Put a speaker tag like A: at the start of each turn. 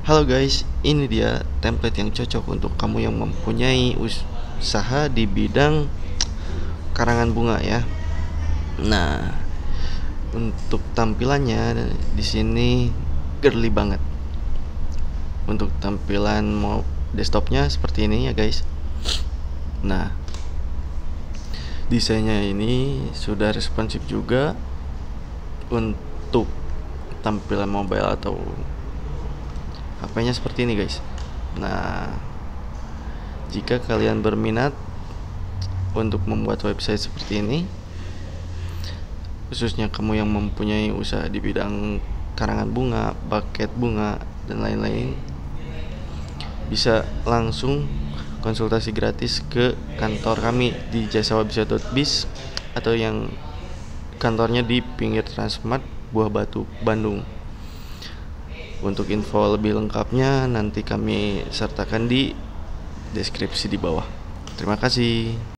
A: Halo guys, ini dia template yang cocok untuk kamu yang mempunyai usaha di bidang karangan bunga ya. Nah, untuk tampilannya di sini girly banget. Untuk tampilan mau desktopnya seperti ini ya guys. Nah, desainnya ini sudah responsif juga untuk tampilan mobile atau HP-nya seperti ini guys. Nah, jika kalian berminat untuk membuat website seperti ini, khususnya kamu yang mempunyai usaha di bidang karangan bunga, buket bunga, dan lain-lain, bisa langsung konsultasi gratis ke kantor kami di jasawabisa.biz atau yang kantornya di pinggir Transmart Buah Batu, Bandung. Untuk info lebih lengkapnya nanti kami sertakan di deskripsi di bawah. Terima kasih.